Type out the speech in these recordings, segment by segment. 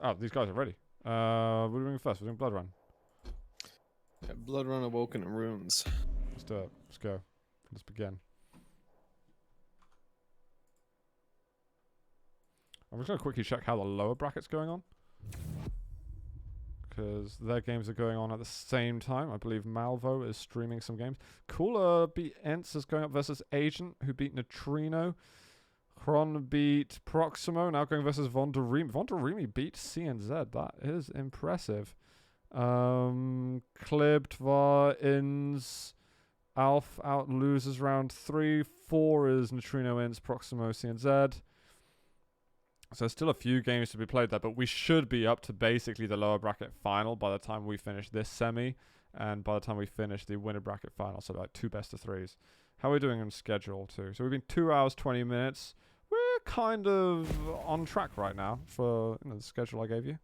Oh, these guys are ready. What are we doing first? We're doing Blood Run. Yeah, Blood Run, Awoken, and Runes. Let's do it. Let's go. Let's begin. I'm just going to quickly check how the lower bracket's going on. Because their games are going on at the same time. I believe Malvo is streaming some games. Cooler beat Ents is going up versus Agent, who beat Neutrino. Kron beat Proximo, now going versus Vonderimi. Vonderimi beat C and Z. That is impressive. Klibbed var Ins. Alf out loses round 3. 4 is Neutrino Ins, Proximo, C and Z. So still a few games to be played there, but we should be up to basically the lower bracket final by the time we finish this semi, and by the time we finish the winner bracket final, so like 2 best of 3s. How are we doing on schedule too? So we've been 2 hours 20 minutes. We're kind of on track right now for the schedule I gave you.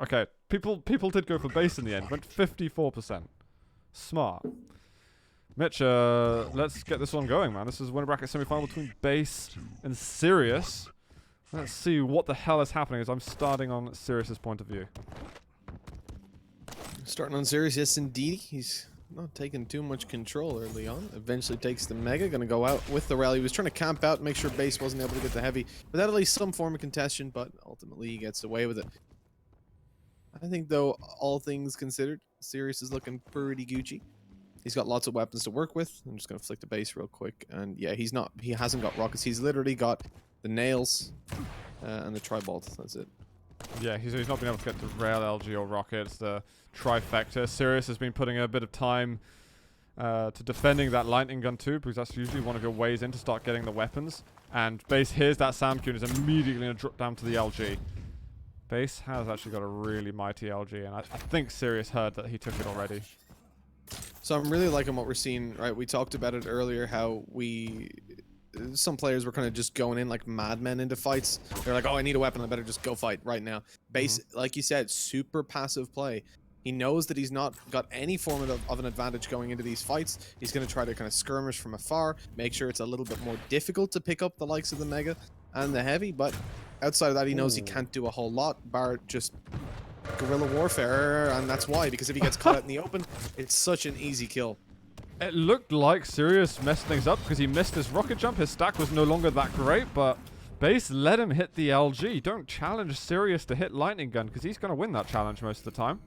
Okay, people did go for base in the end. Went 54%. Smart. Mitch, let's get this one going, man. This is winner bracket semi-final between base and Sirius. Let's see what the hell is happening as I'm starting on Sirius's point of view. Starting on Sirius, yes indeed. He's not taking too much control early on. Eventually takes the Mega, gonna go out with the rally. He was trying to camp out, make sure base wasn't able to get the heavy, without at least some form of contention, but ultimately he gets away with it. I think though, all things considered, Sirius is looking pretty Gucci. He's got lots of weapons to work with. I'm just gonna flick the base real quick, and yeah, he hasn't got rockets. He's literally got the nails and the tri-bolt. That's it. Yeah, he's not been able to get to rail, LG, or rockets. The trifecta. Sirius has been putting a bit of time to defending that lightning gun too, because that's usually one of your ways in to start getting the weapons. And base hears that sound cue and is immediately going to drop down to the LG. Base has actually got a really mighty LG, and I think Sirius heard that he took it already. So I'm really liking what we're seeing, right? We talked about it earlier, how some players were kind of just going in like madmen into fights. They're like, oh, I need a weapon, I better just go fight right now. Base, like you said, super passive play. He knows that he's not got any form of an advantage going into these fights. He's going to try to kind of skirmish from afar, make sure it's a little bit more difficult to pick up the likes of the Mega and the Heavy, but outside of that, he knows he can't do a whole lot, bar just guerrilla warfare, and that's why, because if he gets caught out in the open, it's such an easy kill. It looked like Sirius messed things up because he missed his rocket jump. His stack was no longer that great, but base let him hit the LG. Don't challenge Sirius to hit lightning gun because he's going to win that challenge most of the time.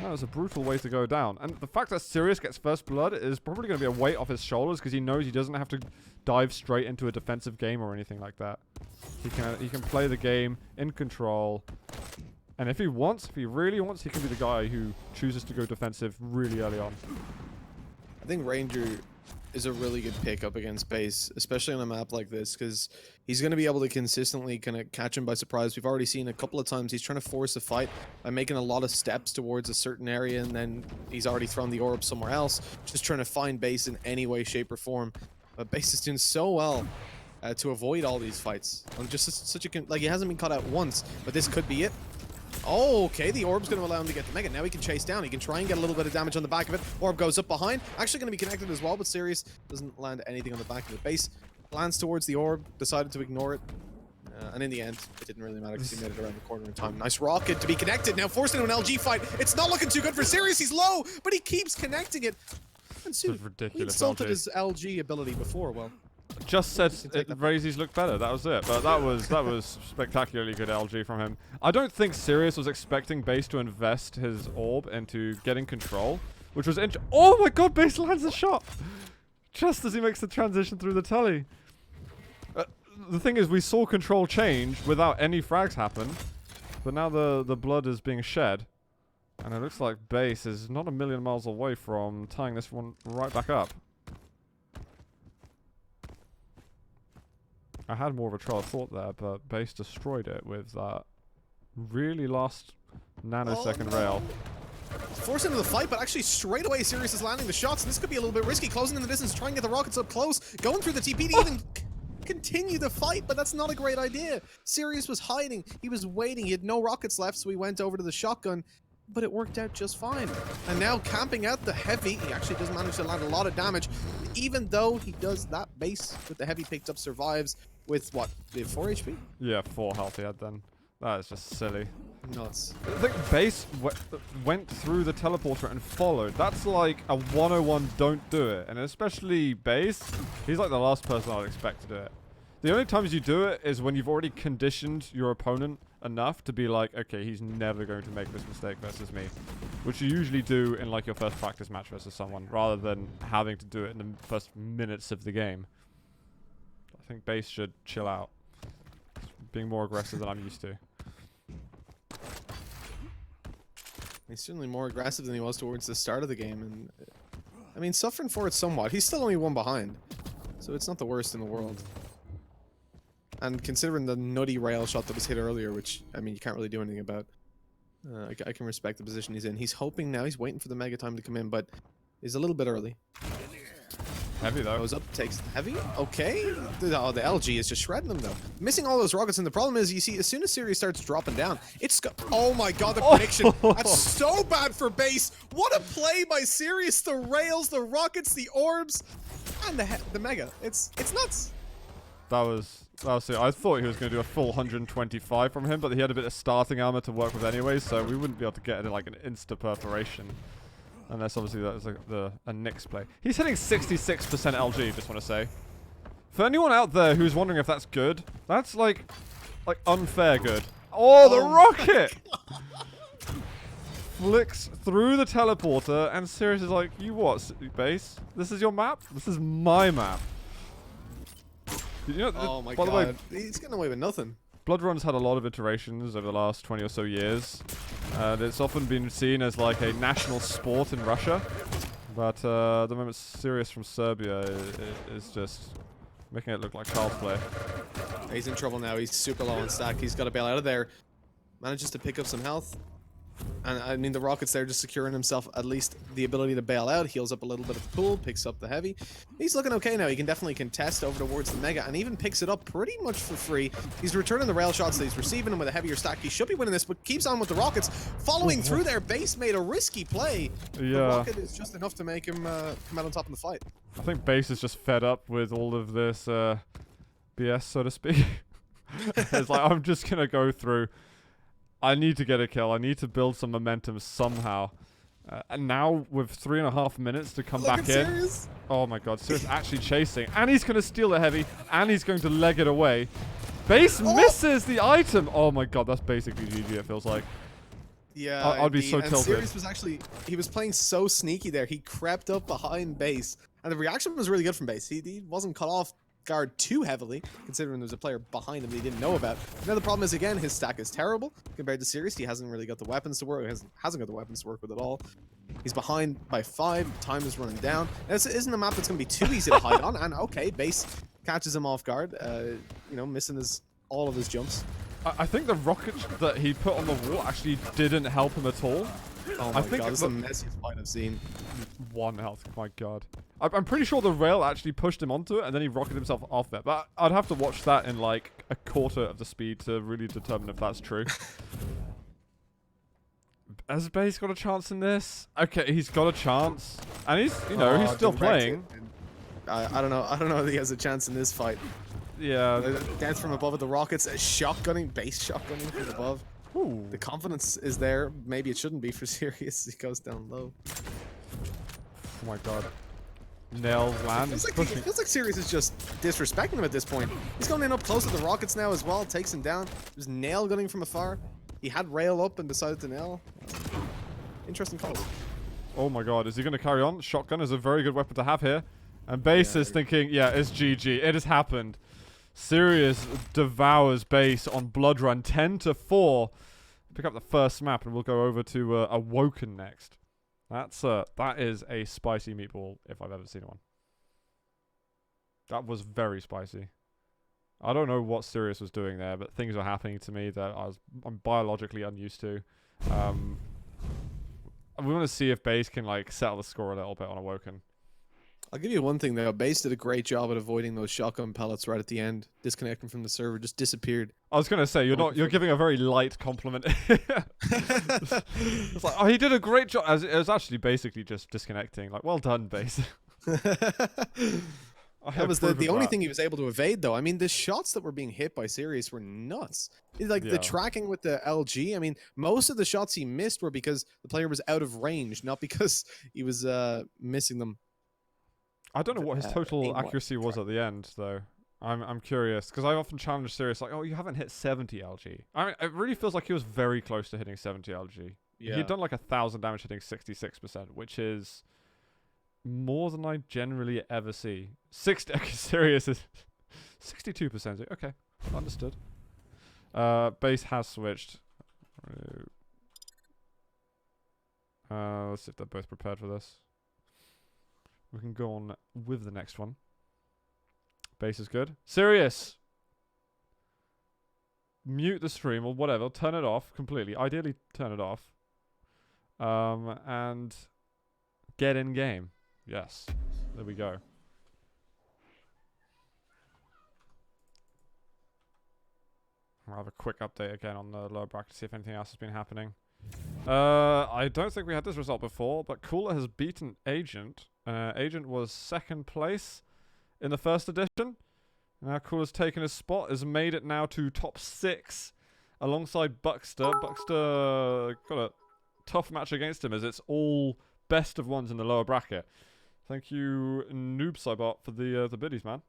That was a brutal way to go down. And the fact that Sirius gets first blood is probably going to be a weight off his shoulders because he knows he doesn't have to dive straight into a defensive game or anything like that. He can play the game in control. And if he really wants, he can be the guy who chooses to go defensive really early on. I think Ranger is a really good pick up against base, especially on a map like this, because he's going to be able to consistently kind of catch him by surprise. We've already seen a couple of times he's trying to force a fight by making a lot of steps towards a certain area, and then he's already thrown the orb somewhere else, just trying to find base in any way, shape, or form. But base is doing so well to avoid all these fights. I'm just such a like, he hasn't been caught out once, but this could be it. Oh, okay, the orb's going to allow him to get the Mega. Now he can chase down. He can try and get a little bit of damage on the back of it. Orb goes up behind. Actually going to be connected as well, but Sirius doesn't land anything on the back of the base. Lands towards the orb, decided to ignore it. And in the end, it didn't really matter because he made it around the corner in time. Nice rocket to be connected. Now forced into an LG fight. It's not looking too good for Sirius. He's low, but he keeps connecting it. And soon, he insulted his LG ability before. Well, just said Razies look better. That was it. But that was spectacularly good LG from him. I don't think Sirius was expecting base to invest his orb into getting control, which was oh my god, base lands a shot just as he makes the transition through the telly. The thing is, we saw control change without any frags happen, but now the blood is being shed, and it looks like base is not a million miles away from tying this one right back up. I had more of a trail of thought there, but base destroyed it with that really last nanosecond rail. Forced into the fight, but actually straight away Sirius is landing the shots, and this could be a little bit risky. Closing in the distance, trying to get the rockets up close, going through the TP to even continue the fight, but that's not a great idea. Sirius was hiding, he was waiting, he had no rockets left, so he went over to the shotgun, but it worked out just fine. And now camping out the Heavy, he actually does manage to land a lot of damage, even though he does that base with the Heavy picked up, survives with what, 4 HP? Yeah, 4 health he had then. That is just silly. Nuts. I think Base went through the teleporter and followed. That's like a 101 don't do it. And especially Base, he's like the last person I'd expect to do it. The only times you do it is when you've already conditioned your opponent enough to be like, okay, he's never going to make this mistake versus me. Which you usually do in like your first practice match versus someone, rather than having to do it in the first minutes of the game. I think Base should chill out. Being more aggressive than I'm used to. He's certainly more aggressive than he was towards the start of the game, and I mean, suffering for it somewhat. He's still only one behind, so it's not the worst in the world. And considering the nutty rail shot that was hit earlier, which, I mean, you can't really do anything about, I can respect the position he's in. He's hoping now, he's waiting for the mega time to come in, but he's a little bit early. Heavy though. Goes up, takes heavy. Okay. Oh, the LG is just shredding them though. Missing all those rockets, and the problem is, you see, as soon as Sirius starts dropping down, it's oh my god, the prediction. That's so bad for Base. What a play by Sirius. The rails, the rockets, the orbs, and the mega. It's nuts. That was it. I thought he was going to do a full 125 from him, but he had a bit of starting armor to work with anyway, so we wouldn't be able to get it like an insta perforation. Unless obviously that was like a Nyx play. He's hitting 66% LG, just want to say. For anyone out there who's wondering if that's good, that's like unfair good. Oh, the rocket! Flicks through the teleporter, and Sirius is like, you what, Base? This is your map? This is my map. You know, oh my by god, the way, he's getting away with nothing. Blood Run's had a lot of iterations over the last 20 or so years. And it's often been seen as like a national sport in Russia. But at the moment, Sirius from Serbia is just making it look like child's play. He's in trouble now. He's super low on stack. He's got to bail out of there. Manages to pick up some health. And I mean, the rocket's there just securing himself at least the ability to bail out. Heals up a little bit of the pool, picks up the heavy. He's looking okay now. He can definitely contest over towards the mega and even picks it up pretty much for free. He's returning the rail shots that he's receiving, and with a heavier stack, he should be winning this, but keeps on with the rockets. Following through there, Base made a risky play. Yeah. The rocket is just enough to make him come out on top in the fight. I think Base is just fed up with all of this BS, so to speak. It's like, I'm just going to go through. I need to get a kill. I need to build some momentum somehow. And now with 3.5 minutes to come back in. Sirius. Oh my god, Sirius actually chasing. And he's going to steal the heavy. And he's going to leg it away. Base misses the item. Oh my god, that's basically GG, it feels like. Yeah, I'd be so tilted. Sirius was actually, he was playing so sneaky there. He crept up behind Base. And the reaction was really good from Base. He wasn't cut off guard too heavily, considering there's a player behind him that he didn't know about. Now the problem is, again, his stack is terrible compared to Sirius. He hasn't really got the weapons to work. Hasn't got the weapons to work with at all. He's behind by 5. Time is running down. And this isn't a map that's going to be too easy to hide on. And okay, Base catches him off guard. You know, missing all of his jumps. I think the rocket that he put on the wall actually didn't help him at all. Oh my god, this is the messiest fight I've seen. 1 health, my god. I'm pretty sure the rail actually pushed him onto it, and then he rocketed himself off it. But I'd have to watch that in like a quarter of the speed to really determine if that's true. Has Base got a chance in this? Okay, he's got a chance, and he's, you know, he's still playing. I don't know. I don't know if he has a chance in this fight. Yeah. Death from above with the rockets, shotgunning, Base shotgunning from above. Ooh. The confidence is there. Maybe it shouldn't be for Sirius. He goes down low. Oh my god. Nail land. It feels like Sirius is just disrespecting him at this point. He's going in up close to the rockets now as well. Takes him down. There's nail gunning from afar. He had rail up and decided to nail. Interesting call. Oh my god. Is he going to carry on? Shotgun is a very good weapon to have here. And Base is thinking, yeah, it's GG. It has happened. Sirius devours Base on Blood Run 10-4. Pick up the first map and we'll go over to Awoken next. That is a spicy meatball if I've ever seen one. That was very spicy. I don't know what Sirius was doing there, but things were happening to me that I'm biologically unused to. We want to see if Base can like settle the score a little bit on Awoken. I'll give you one thing though. Base did a great job at avoiding those shotgun pellets right at the end. Disconnecting from the server, just disappeared. I was gonna say you're giving a very light compliment. It's like, oh, he did a great job. It was actually basically just disconnecting. Like, well done, Base. That was the only thing he was able to evade, though. I mean, the shots that were being hit by Sirius were nuts. Like the tracking with the LG. I mean, most of the shots he missed were because the player was out of range, not because he was missing them. I don't know what his total accuracy was at the end, though. I'm curious because I often challenge Sirius like, oh, you haven't hit 70 LG. I mean, it really feels like he was very close to hitting 70 LG. Yeah. He'd done like 1,000 damage hitting 66%, which is more than I generally ever see. Sirius is 62%. Okay, understood. Base has switched. Let's see if they're both prepared for this. We can go on with the next one. Base is good. Sirius! Mute the stream or whatever. Turn it off completely. Ideally, turn it off. And get in game. Yes. There we go. I'll have a quick update again on the lower bracket to see if anything else has been happening. I don't think we had this result before, but Cooler has beaten Agent. Agent was 2nd place in the 1st edition. Now Cooler's taken his spot, has made it now to top 6 alongside Buckster. Buckster got a tough match against him as it's all best of ones in the lower bracket. Thank you, Noob Cybot, for the biddies, man.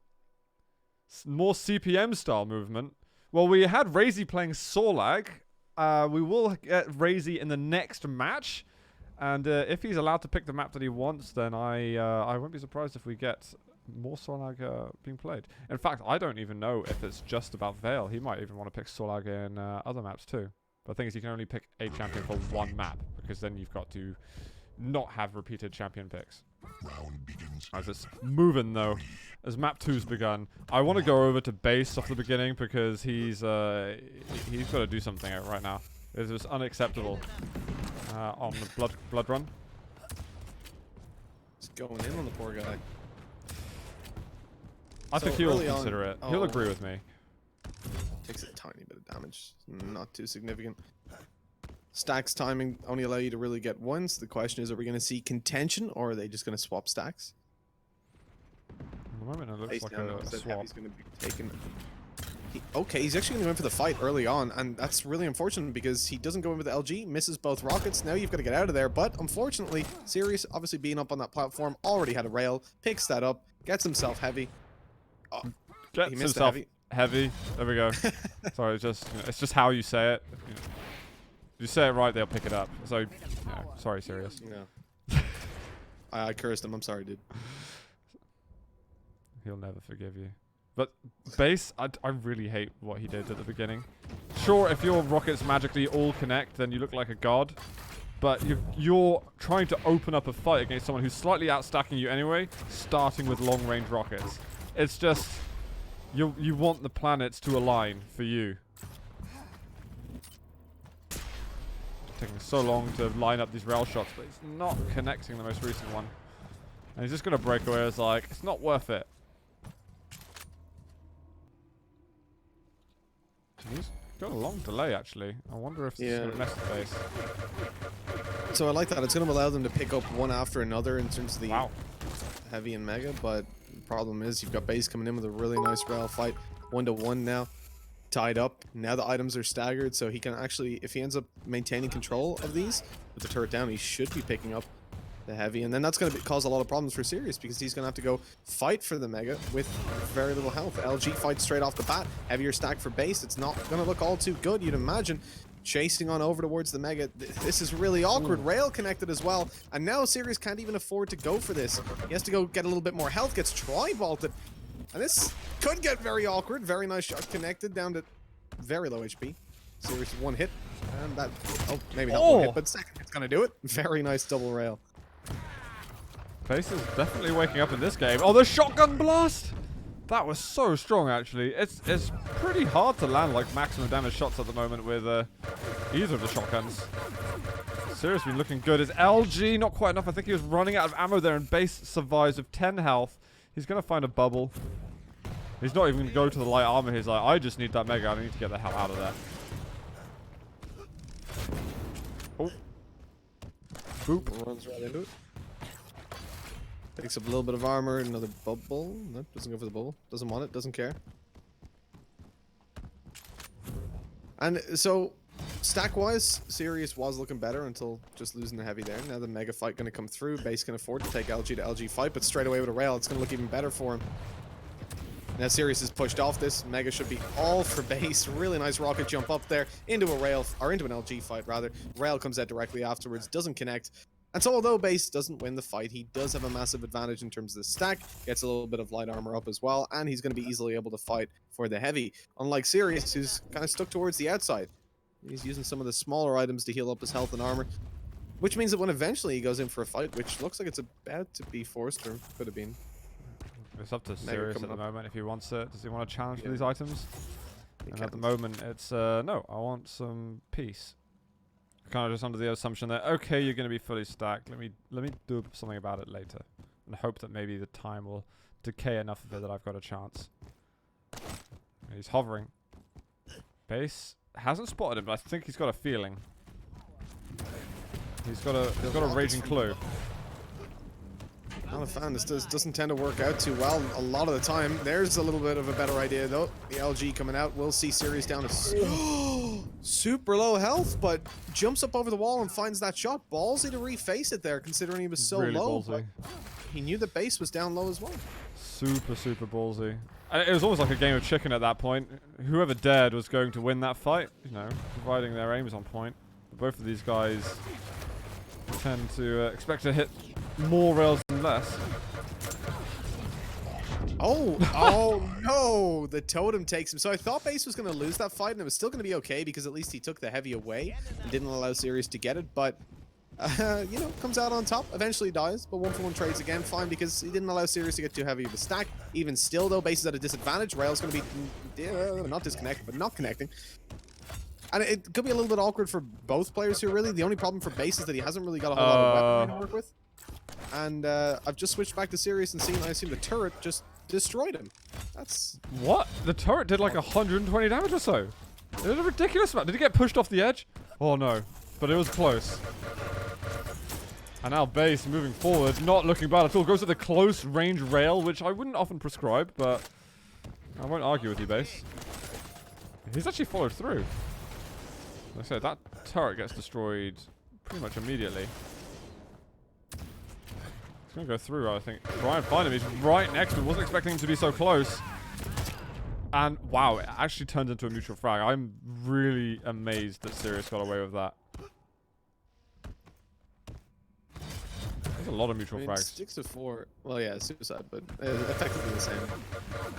More CPM style movement. Well, we had Razy playing Sorlag. We will get Razy in the next match. And if he's allowed to pick the map that he wants, then I won't be surprised if we get more Sorlag being played. In fact, I don't even know if it's just about Vale. He might even want to pick Sorlag in other maps too. But the thing is, you can only pick a champion for one map, because then you've got to not have repeated champion picks. As it's moving though, as map 2's begun, I want to go over to base off the beginning because he's got to do something right now. It was unacceptable on the blood run. It's going in on the poor guy. I think he'll consider it. He'll agree with me. Takes a tiny bit of damage, not too significant. Stacks timing only allow you to really get one, so the question is, are we going to see contention, or are they just going to swap stacks? At the moment it looks like a swap. He's going to be taken. Okay, he's actually going to go in for the fight early on, and that's really unfortunate because he doesn't go in with the LG, misses both rockets. Now you've got to get out of there, but unfortunately, Sirius, obviously being up on that platform, already had a rail, picks that up, gets himself heavy. Oh, gets himself heavy. There we go. Sorry, it's just how you say it. You know, if you say it right, they'll pick it up. So, sorry, Sirius. No. I cursed him. I'm sorry, dude. He'll never forgive you. But base, I really hate what he did at the beginning. Sure, if your rockets magically all connect, then you look like a god. But you're trying to open up a fight against someone who's slightly outstacking you anyway, starting with long-range rockets. It's just, you want the planets to align for you. Taking so long to line up these rail shots, but he's not connecting the most recent one. And he's just going to break away. It's like, it's not worth it. He's got a long delay, actually. I wonder if this is going to mess the base. So I like that. It's going to allow them to pick up one after another in terms of the heavy and mega, but the problem is you've got base coming in with a really nice rail fight. 1-1 now. Tied up. Now the items are staggered, so he can actually, if he ends up maintaining control of these, with the turret down, he should be picking up the heavy, and then that's going to cause a lot of problems for Sirius because he's going to have to go fight for the mega with very little health. LG fights straight off the bat. Heavier stack for base. It's not going to look all too good, you'd imagine. Chasing on over towards the mega. This is really awkward. Rail connected as well, and now Sirius can't even afford to go for this. He has to go get a little bit more health, gets tri-vaulted, and this could get very awkward. Very nice shot connected down to very low HP. Sirius one hit, and that, maybe not one hit, but second hit's going to do it. Very nice double rail. Base is definitely waking up in this game. Oh, the shotgun blast! That was so strong, actually. It's pretty hard to land like maximum damage shots at the moment with either of the shotguns. Seriously looking good. Is LG not quite enough? I think he was running out of ammo there, and base survives with 10 health. He's going to find a bubble. He's not even going to go to the light armor. He's like, I just need that mega. I need to get the hell out of there. Oh. Boop. Runs right into it. Picks up a little bit of armor, another bubble. No, doesn't go for the bubble. Doesn't want it, doesn't care. And so, stack-wise, Sirius was looking better until just losing the heavy there. Now the mega fight going to come through. Base can afford to take LG to LG fight, but straight away with a rail, it's going to look even better for him. Now Sirius is pushed off this. Mega should be all for base. Really nice rocket jump up there into a rail, or into an LG fight rather. Rail comes out directly afterwards, doesn't connect. And so although base doesn't win the fight, he does have a massive advantage in terms of the stack. Gets a little bit of light armor up as well, and he's going to be easily able to fight for the heavy. Unlike Sirius, who's kind of stuck towards the outside. He's using some of the smaller items to heal up his health and armor. Which means that when eventually he goes in for a fight, which looks like it's about to be forced, or could have been. It's up to Sirius at the moment if he wants it. Does he want a challenge for these items? And at the can't. moment, it's no. I want some peace. Kind of just under the assumption that okay, you're going to be fully stacked. Let me do something about it later, and hope that maybe the time will decay enough of it that I've got a chance. He's hovering. Base hasn't spotted him, but I think he's got a feeling. He's got a raging clue. Not a fan. This doesn't tend to work out too well a lot of the time. There's a little bit of a better idea though. The LG coming out. We'll see Sirius down to super low health, but jumps up over the wall and finds that shot. Ballsy to reface it there, considering he was so Really low. ballsy. He knew the base was down low as well. Super ballsy. And it was almost like a game of chicken at that point. Whoever dared was going to win that fight, you know, providing their aim was on point. But both of these guys tend to expect to hit more rails than less. Oh no! The totem takes him. So I thought base was going to lose that fight, and it was still going to be okay because at least he took the heavy away and didn't allow Sirius to get it. But you know, comes out on top. Eventually dies, but 1-for-1 trades again, fine, because he didn't allow Sirius to get too heavy of a stack. Even still, though, base is at a disadvantage. Rail's going to be not disconnected, but not connecting. And it could be a little bit awkward for both players here, really. The only problem for base is that he hasn't really got a whole lot of weaponry to work with. And I've just switched back to Sirius and seen, I assume the turret just destroyed him. That's... What? The turret did like 120 damage or so. It was a ridiculous amount. Did he get pushed off the edge? Oh no. But it was close. And now base moving forward, not looking bad at all. Goes to the close range rail, which I wouldn't often prescribe, but I won't argue with you, base. He's actually followed through. Like I said, that turret gets destroyed pretty much immediately. He's going to go through, I think. Try and find him. He's right next to him. Wasn't expecting him to be so close. And wow, it actually turned into a mutual frag. I'm really amazed that Sirius got away with that. There's a lot of mutual frags. 6 to 4. Well, yeah, suicide, but effectively the same.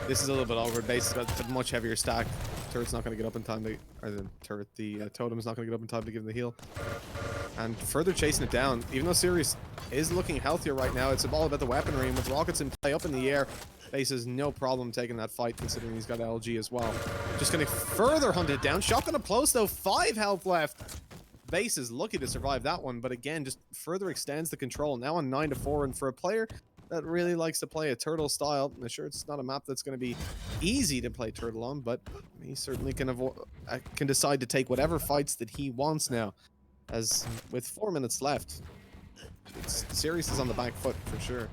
This is a little bit awkward. Base has got a much heavier stack. Turret's not going to get up in time to, or the turret, the totem is not going to get up in time to give him the heal. And further chasing it down, even though Sirius is looking healthier right now, it's all about the weaponry. And with rockets in play up in the air, Base has no problem taking that fight, considering he's got LG as well. Just going to further hunt it down. Shotgun up close, though. 5 health left. Base is lucky to survive that one, but again, just further extends the control. Now on 9 to 4, and for a player that really likes to play a turtle style, I'm sure it's not a map that's going to be easy to play turtle on, but he certainly can decide to take whatever fights that he wants now. As with 4 minutes left, Sirius is on the back foot for sure.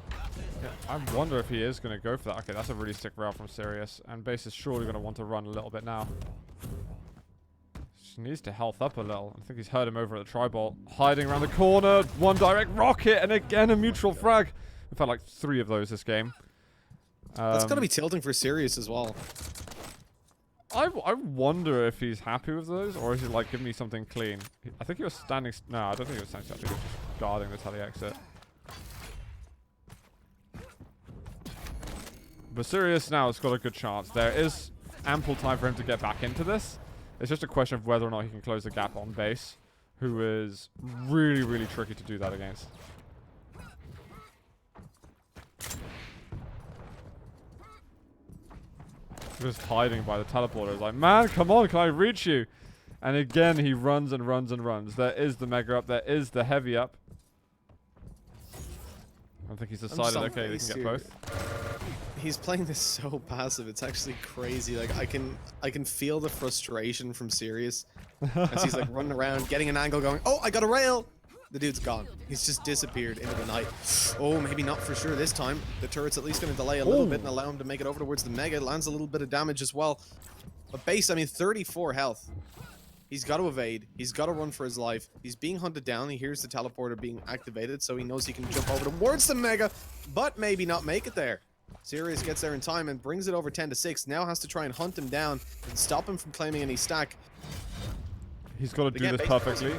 Yeah, I wonder if he is going to go for that. Okay, that's a really sick rail from Sirius, and Base is surely going to want to run a little bit now. Needs to health up a little. I think he's heard him over at the tri-bolt. Hiding around the corner. One direct rocket and again a mutual frag. We've had like 3 of those this game. That's got to be tilting for Sirius as well. I wonder if he's happy with those, or is he like, give me something clean. I think he was standing... No, I don't think he was standing. I think he was just guarding the tele-exit. But Sirius now has got a good chance. There is ample time for him to get back into this. It's just a question of whether or not he can close the gap on Base, who is really, really tricky to do that against. Just hiding by the teleporter. It's like, man, come on, can I reach you? And again, he runs and runs and runs. There is the mega up. There is the heavy up. I think he's decided, okay, they can get both. He's playing this so passive. It's actually crazy. Like I can feel the frustration from Sirius as he's like running around, getting an angle, going, "Oh, I got a rail," The dude's gone. He's just disappeared into the night. Oh, maybe not for sure this time. The turret's at least going to delay a little bit and allow him to make it over towards the Mega. Lands a little bit of damage as well. But base, I mean, 34 health. He's got to evade. He's got to run for his life. He's being hunted down. He hears the teleporter being activated, so he knows he can jump over towards the Mega, but maybe not make it there. Sirius gets there in time and brings it over 10-6. Now has to try and hunt him down and stop him from claiming any stack. He's got to do this perfectly.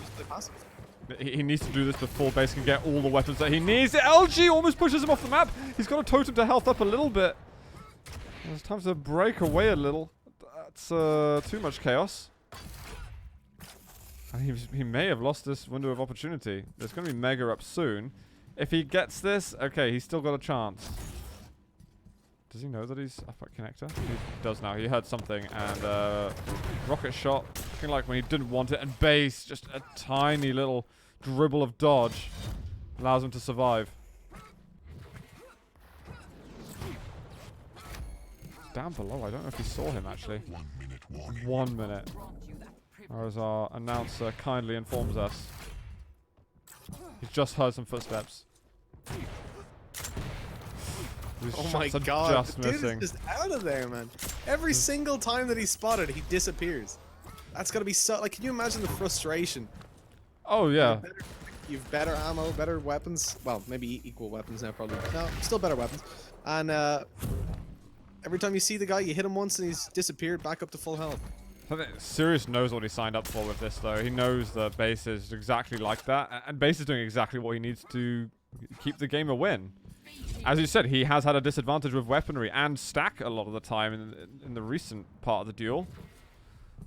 He needs to do this before base can get all the weapons that he needs. The LG almost pushes him off the map. He's got to totem to health up a little bit. It's time to break away a little. That's too much chaos. And he may have lost this window of opportunity. There's going to be Mega up soon. If he gets this, okay, he's still got a chance. Does he know that he's up at connector? He does now. He heard something and rocket shot, looking like when he didn't want it, and base, just a tiny little dribble of dodge allows him to survive. It's down below. I don't know if he saw him actually. 1 minute. Or as our announcer kindly informs us, he's just heard some footsteps. Oh my god, the dude is just out of there, man. Every single time that he's spotted, he disappears. That's gotta be so, like, can you imagine the frustration? Oh yeah. You've better ammo, better weapons. Well, maybe equal weapons now, probably. No, still better weapons. And every time you see the guy, you hit him once and he's disappeared back up to full health. I think Sirius knows what he signed up for with this, though. He knows that base is exactly like that, and base is doing exactly what he needs to keep the game a win. As you said, he has had a disadvantage with weaponry and stack a lot of the time in the recent part of the duel.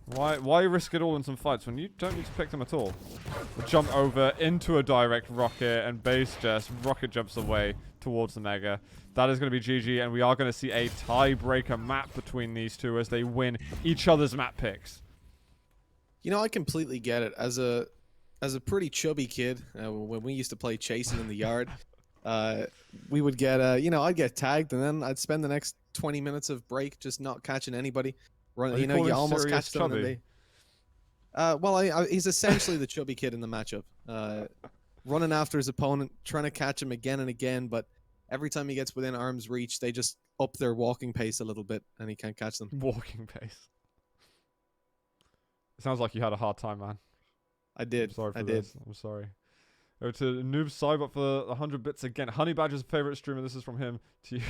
Why risk it all in some fights when you don't need to pick them at all? The jump over into a direct rocket, and base just rocket jumps away towards the Mega. That is going to be GG, and we are going to see a tiebreaker map between these two as they win each other's map picks. You know, I completely get it. As a pretty chubby kid, when we used to play chasing in the yard, we would get, you know, I'd get tagged, and then I'd spend the next 20 minutes of break just not catching anybody. You know, you almost catch them. Well, he's essentially the chubby kid in the matchup. Running after his opponent, trying to catch him again and again, but every time he gets within arm's reach, they just up their walking pace a little bit, and he can't catch them. Walking pace. It sounds like you had a hard time, man. I did. I'm sorry for this. I'm sorry. Over to Noob Cybot for 100 bits again. Honey Badger's favorite streamer. This is from him to you.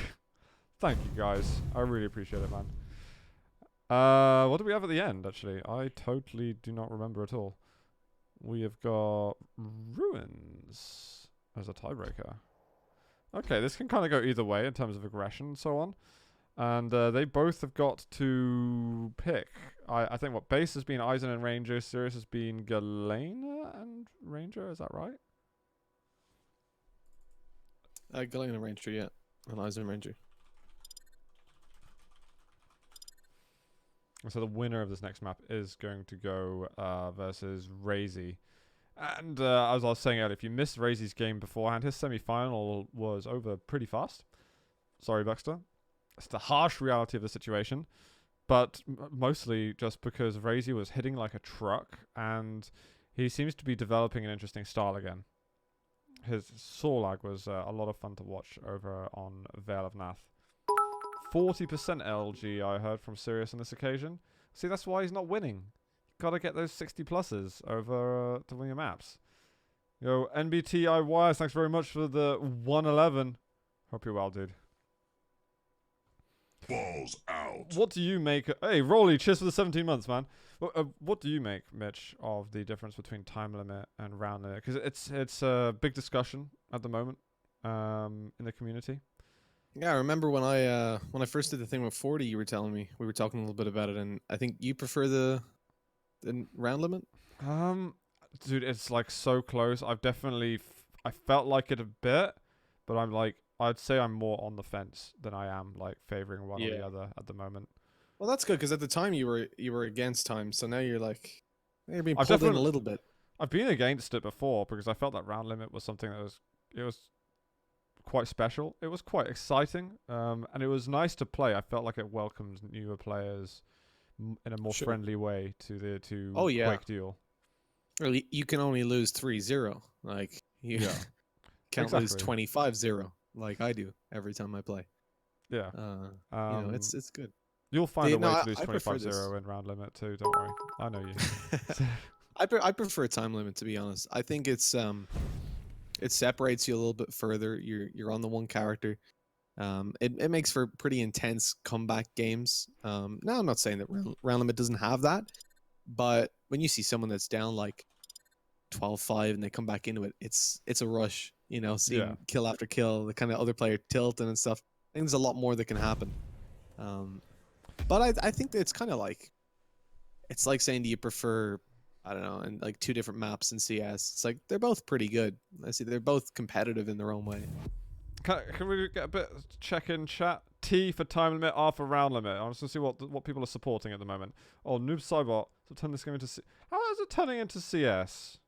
Thank you, guys. I really appreciate it, man. What do we have at the end, actually? I totally do not remember at all. We have got Ruins as a tiebreaker. Okay, this can kind of go either way in terms of aggression and so on. And they both have got to pick. I think what base has been Eisen and Ranger, Sirius has been Galena and Ranger, is that right? Galena and Ranger, yeah. And Eisen and Ranger. So the winner of this next map is going to go versus Razy. And as I was saying earlier, if you missed Razy's game beforehand, his semi-final was over pretty fast. Sorry, Buxter. It's the harsh reality of the situation. But mostly just because Razy was hitting like a truck, and he seems to be developing an interesting style again. His Sorlag was a lot of fun to watch over on Vale of Nath. 40% LG I heard from Sirius on this occasion. See, that's why he's not winning. Gotta get those 60 pluses over to win your maps. Yo, NBTIY, thanks very much for the 111. Hope you're well, dude. Balls out. What do you make? Hey, Rolly, cheers for the 17 months, man. What do you make, Mitch, of the difference between time limit and round limit? Because it's a big discussion at the moment in the community. Yeah, I remember when I first did the thing with 40, you were telling me, we were talking a little bit about it, and I think you prefer the round limit? Dude, it's like so close. I've definitely I felt like it a bit, but I'm like, I'd say I'm more on the fence than I am like favoring one or the other at the moment. Well, that's good, because at the time you were against time, so now you're like, you're being pulled in a little bit. I've been against it before because I felt that round limit was something that was quite special. It was quite exciting, and it was nice to play. I felt like it welcomed newer players in a more friendly way to the Quake Duel. Or you can only lose 3-0. Like, you Yeah. can't lose Exactly. 25-0 like I do every time I play. Yeah. It's good. You'll find a No, way to lose I prefer this. 25-0 in round limit too. Don't worry. I know you. I prefer time limit, to be honest. I think it separates you a little bit further. You're on the one character. It makes for pretty intense comeback games. Now I'm not saying that round limit doesn't have that, but when you see someone that's down like 12-5 and they come back into it, it's a rush. You know, seeing kill after kill, the kind of other player tilting and stuff. I think there's a lot more that can happen. But I think that it's kind of like, it's like saying, do you prefer, I don't know, and like two different maps in CS? It's like they're both pretty good. I see they're both competitive in their own way. Can we get a bit check in chat? T for time limit, R for round limit. I want to see what people are supporting at the moment. Oh, Noob Cybot. So turn this game into how is it turning into CS?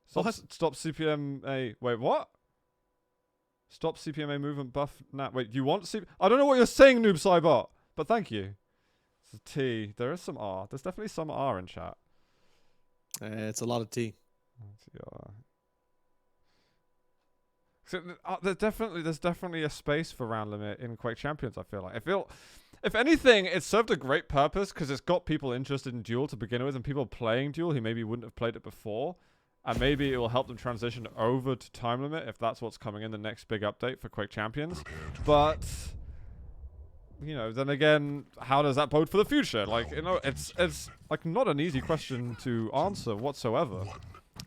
Stop CPMA. Wait, what? Stop CPMA movement buff. Nah, wait. You want I don't know what you're saying, Noob Cybot. But thank you. It's a T. There is some R. There's definitely some R in chat. It's a lot of T. So, there's definitely a space for round limit in Quake Champions. I feel, if anything, it served a great purpose because it's got people interested in Duel to begin with, and people playing Duel who maybe wouldn't have played it before, and maybe it will help them transition over to time limit if that's what's coming in the next big update for Quake Champions. But you know, then again, how does that bode for the future? Like, you know, it's like not an easy question to answer whatsoever. All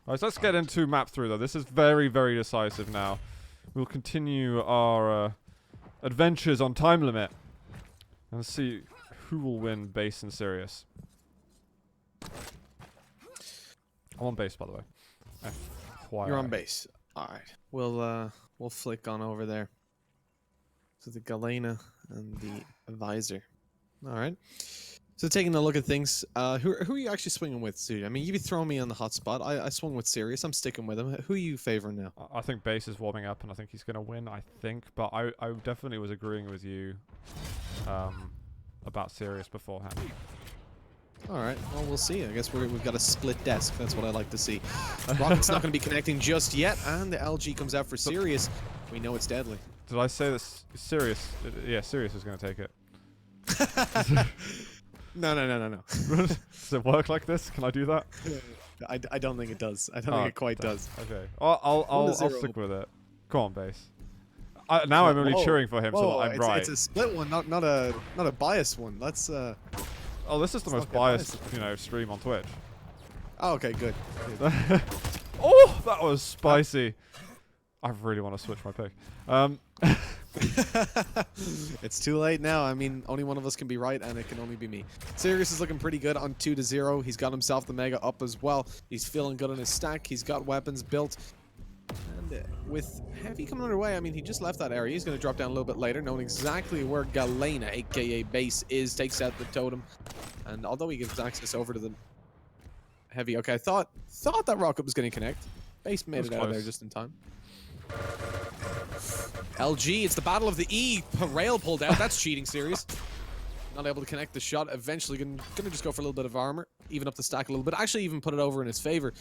right, so let's get into map 3 though. This is very, very decisive now. We'll continue our adventures on time limit and see who will win base and serious. I'm on base, by the way. You're on base. All right, we'll flick on over there to the Galena and the Visor. All right. So taking a look at things, who are you actually swinging with, dude? I mean, you be throwing me on the hot spot. I swung with Sirius. I'm sticking with him. Who are you favoring now? I think base is warming up, and I think he's going to win, I think. But I definitely was agreeing with you about Sirius beforehand. All right. Well, we'll see. I guess we've got a split desk. That's what I like to see. Rocket's not going to be connecting just yet, and the LG comes out for Sirius. We know it's deadly. Did I say this? Sirius? Yeah, Sirius is going to take it. No. Does it work like this? Can I do that? I don't think it does. I don't think it quite does. Okay. I'll stick with it. Go on, base. Now I'm only cheering for him, so I'm right. It's a split one, not a biased one. Let's. Oh, this is the most biased, stream on Twitch. Oh, okay, good. Oh, that was spicy. I really want to switch my pick. It's too late now. I mean, only one of us can be right, and it can only be me. Sirius is looking pretty good on 2-0. He's got himself the Mega up as well. He's feeling good on his stack. He's got weapons built. And with Heavy coming underway, I mean, he just left that area. He's going to drop down a little bit later, knowing exactly where Galena, a.k.a. Base, is. Takes out the totem. And although he gives access over to the Heavy, okay, I thought that rocket was going to connect. Base made it out of there just in time. LG, it's the battle of the E. Rail pulled out. That's cheating, Sirius. Not able to connect the shot. Eventually gonna just go for a little bit of armor. Even up the stack a little bit. Actually even put it over in his favor.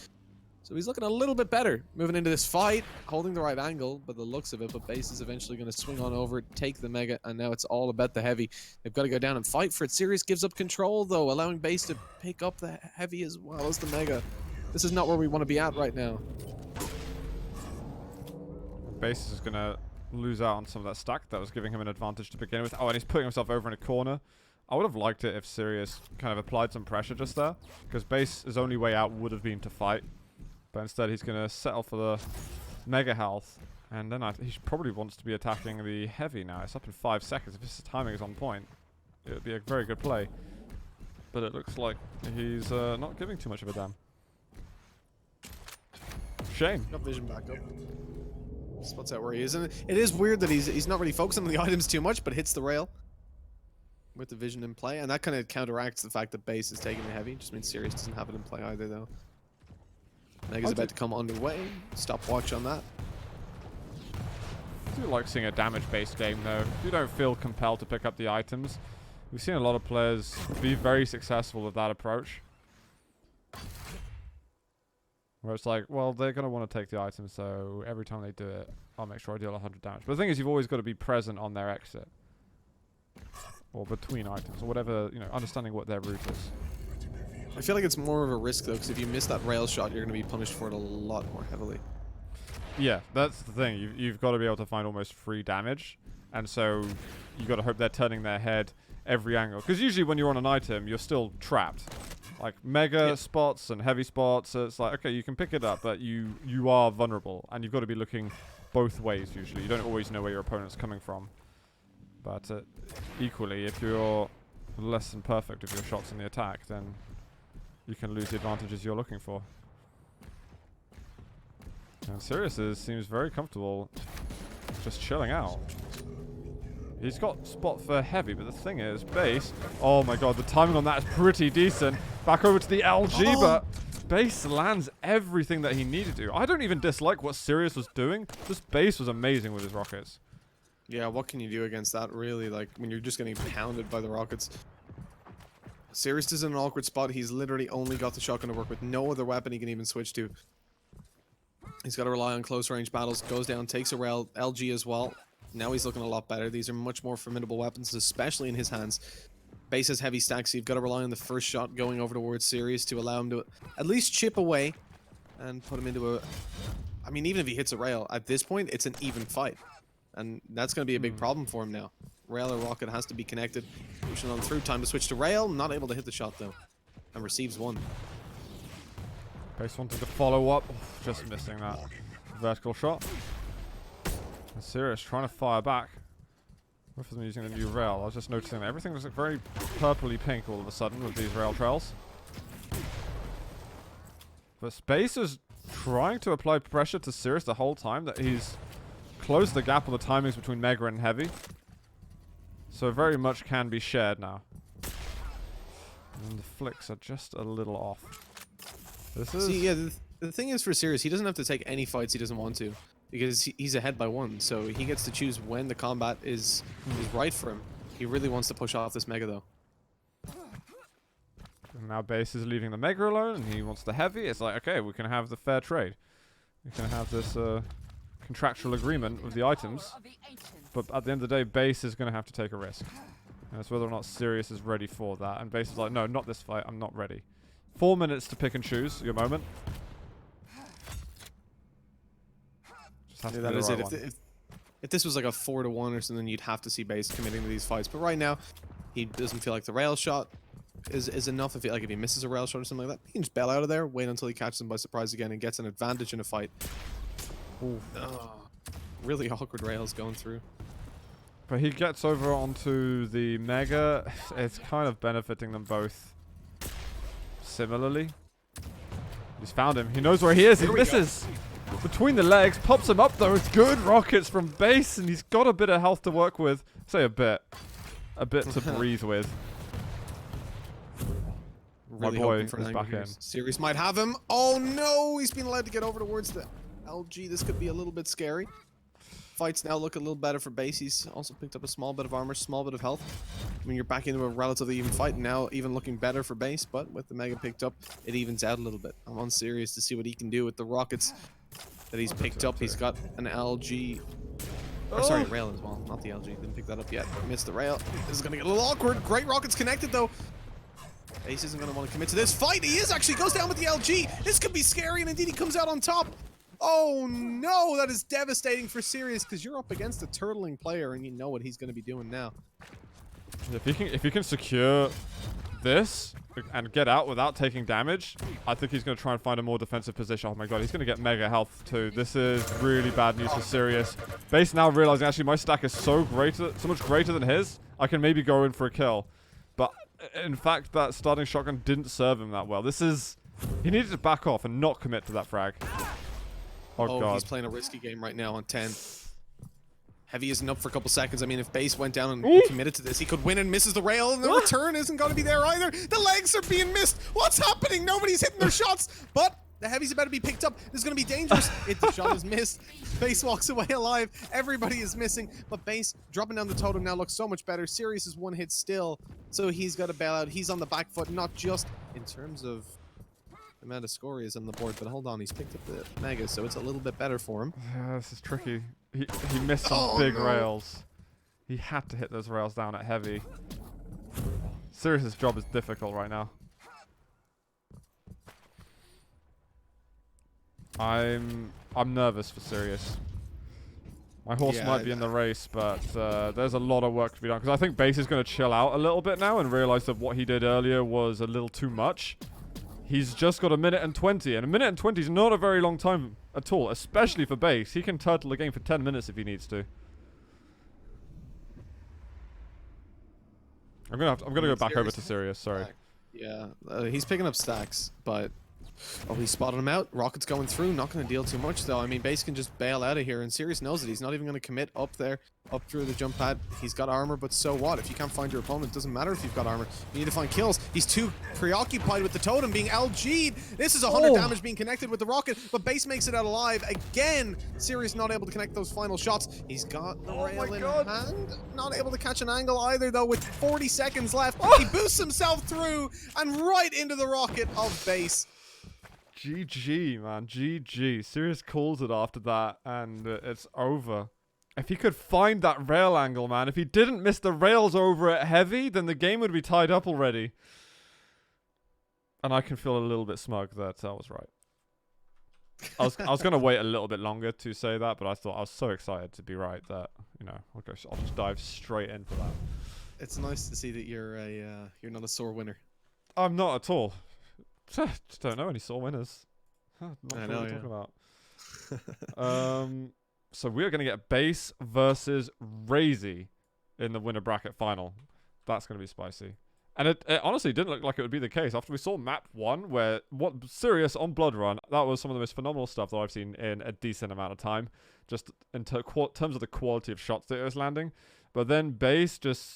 So he's looking a little bit better. Moving into this fight. Holding the right angle, but the looks of it. But Base is eventually going to swing on over, take the Mega, and now it's all about the Heavy. They've got to go down and fight for it. Sirius gives up control, though, allowing Base to pick up the Heavy as well as the Mega. This is not where we want to be at right now. Base is going to lose out on some of that stack that was giving him an advantage to begin with. Oh, and he's putting himself over in a corner. I would have liked it if Sirius kind of applied some pressure just there, because Base's only way out would have been to fight. But instead, he's going to settle for the Mega Health. And then he probably wants to be attacking the Heavy now. It's up in 5 seconds. If his timing is on point, it would be a very good play. But it looks like he's not giving too much of a damn. Shame. Got vision back up. Spots out where he is. And it is weird that he's not really focusing on the items too much, but hits the rail with the vision in play. And that kind of counteracts the fact that Base is taking the Heavy. Just means Sirius doesn't have it in play either, though. Mega's about to come underway. Stopwatch on that. I do like seeing a damage-based game, though. You don't feel compelled to pick up the items. We've seen a lot of players be very successful with that approach. Where it's like, well, they're going to want to take the item, so every time they do it, I'll make sure I deal 100 damage. But the thing is, you've always got to be present on their exit. Or between items, or whatever, you know, understanding what their route is. I feel like it's more of a risk, though, because if you miss that rail shot, you're going to be punished for it a lot more heavily. Yeah, that's the thing. You've got to be able to find almost free damage. And so you've got to hope they're turning their head every angle. Because usually when you're on an item, you're still trapped. Like mega spots and heavy spots, so it's like, okay, you can pick it up, but you are vulnerable. And you've got to be looking both ways usually. You don't always know where your opponent's coming from. But equally, if you're less than perfect with your shots in the attack, then you can lose the advantages you're looking for. And Sirius seems very comfortable just chilling out. He's got spot for heavy, but the thing is, base. Oh my god, the timing on that is pretty decent. Back over to the LG, but base lands everything that he needed to. I don't even dislike what Sirius was doing. This base was amazing with his rockets. Yeah, what can you do against that, really? Like, when you're just getting pounded by the rockets. Sirius is in an awkward spot. He's literally only got the shotgun to work with. No other weapon he can even switch to. He's got to rely on close range battles. Goes down, takes a rail, LG as well. Now he's looking a lot better. These are much more formidable weapons, especially in his hands. Base has heavy stacks, so you've got to rely on the first shot going over towards Sirius to allow him to at least chip away and put him into a... I mean, even if he hits a rail, at this point, it's an even fight. And that's going to be a big problem for him now. Rail or rocket has to be connected. Pushing on through. Time to switch to rail. Not able to hit the shot, though. And receives one. Base wanted to follow up. Just missing that vertical shot. And Sirius trying to fire back. Both of them using the new rail. I was just noticing that everything was very purpley pink all of a sudden with these rail trails. But Space is trying to apply pressure to Sirius the whole time. That he's closed the gap on the timings between Mega and Heavy. So very much can be shared now. And the flicks are just a little off. This is... See, yeah, the thing is for Sirius, he doesn't have to take any fights he doesn't want to. Because he's ahead by one, so he gets to choose when the combat is right for him. He really wants to push off this Mega, though. And now Base is leaving the Mega alone, and he wants the Heavy. It's like, okay, we can have the fair trade. We can have this contractual agreement with the items. But at the end of the day, Base is going to have to take a risk. And it's whether or not Sirius is ready for that. And Base is like, no, not this fight. I'm not ready. 4 minutes to pick and choose your moment. Yeah, that is it. If this was like a 4-1 or something, you'd have to see Base committing to these fights. But right now, he doesn't feel like the rail shot is enough. If he misses a rail shot or something like that, he can just bail out of there, wait until he catches him by surprise again, and gets an advantage in a fight. Really awkward rails going through. But he gets over onto the Mega. It's kind of benefiting them both similarly. He's found him. He knows where he is. He misses. Between the legs, pops him up though. Good rockets from Base, and he's got a bit of health to work with. Say a bit to breathe with. Really My boy hoping for is an back angle here. in. Sirius might have him. Oh no, he's been allowed to get over towards the LG. This could be a little bit scary. Fights now look a little better for Base. He's also picked up a small bit of armor, small bit of health. I mean, you're back into a relatively even fight now, even looking better for Base, but with the Mega picked up, it evens out a little bit. I'm on Sirius to see what he can do with the rockets that he's picked up. He's got an LG. Or sorry, rail as well, not the LG. Didn't pick that up yet. Missed the rail. This is going to get a little awkward. Great rockets connected, though. Base isn't going to want to commit to this fight. He is actually goes down with the LG. This could be scary, and indeed he comes out on top. Oh no, that is devastating for Sirius because you're up against a turtling player, and you know what he's going to be doing now. If he can secure this and get out without taking damage, I think he's going to try and find a more defensive position. Oh my god, he's going to get Mega health too. This is really bad news for Sirius. Base now realizing actually my stack is so much greater than his, I can maybe go in for a kill. But in fact, that starting shotgun didn't serve him that well. He needed to back off and not commit to that frag. Oh god. He's playing a risky game right now on 10. Heavy isn't up for a couple seconds. I mean, if Base went down and committed to this, he could win and misses the rail, and the return isn't going to be there either. The legs are being missed. What's happening? Nobody's hitting their shots, but the Heavy's about to be picked up. This is going to be dangerous. The shot is missed. Base walks away alive. Everybody is missing, but Base dropping down the totem now looks so much better. Sirius is one hit still, so he's got to bail out. He's on the back foot, not just in terms of the amount of score he is on the board. But hold on, he's picked up the Mega, so it's a little bit better for him. Yeah, this is tricky. He missed some Oh, big no. rails. He had to hit those rails down at heavy. Sirius's job is difficult right now. I'm nervous for Sirius. My horse Yeah, might be in the race, but there's a lot of work to be done. Because I think Base is going to chill out a little bit now and realize that what he did earlier was a little too much. He's just got 1:20, and 1:20 is not a very long time at all, especially for Base. He can turtle the game for 10 minutes if he needs to. I'm gonna go back over to Sirius. Sorry. Yeah, he's picking up stacks, but oh, he spotted him out. Rocket's going through, not going to deal too much though. I mean, Base can just bail out of here, and Sirius knows it. He's not even going to commit up there, up through the jump pad. He's got armor, but so what? If you can't find your opponent, it doesn't matter if you've got armor. You need to find kills. He's too preoccupied with the totem being LG'd. This is 100 damage being connected with the rocket, but Base makes it out alive. Again, Sirius not able to connect those final shots. He's got the rail in hand. Not able to catch an angle either though with 40 seconds left. He boosts himself through and right into the rocket of Base. GG, man. GG. Sirius calls it after that, and it's over. If he could find that rail angle, man. If he didn't miss the rails over at heavy, then the game would be tied up already. And I can feel a little bit smug that I was right. I was going to wait a little bit longer to say that, but I thought I was so excited to be right that, you know, I'll just dive straight in for that. It's nice to see that you're not a sore winner. I'm not at all. Just don't know any sore winners. Not sure know, what you're talking about. So we're going to get Base versus Razy in the winner bracket final. That's going to be spicy. And it honestly didn't look like it would be the case. After we saw map 1, where Sirius on Blood Run, that was some of the most phenomenal stuff that I've seen in a decent amount of time. Just in terms of the quality of shots that it was landing. But then Base just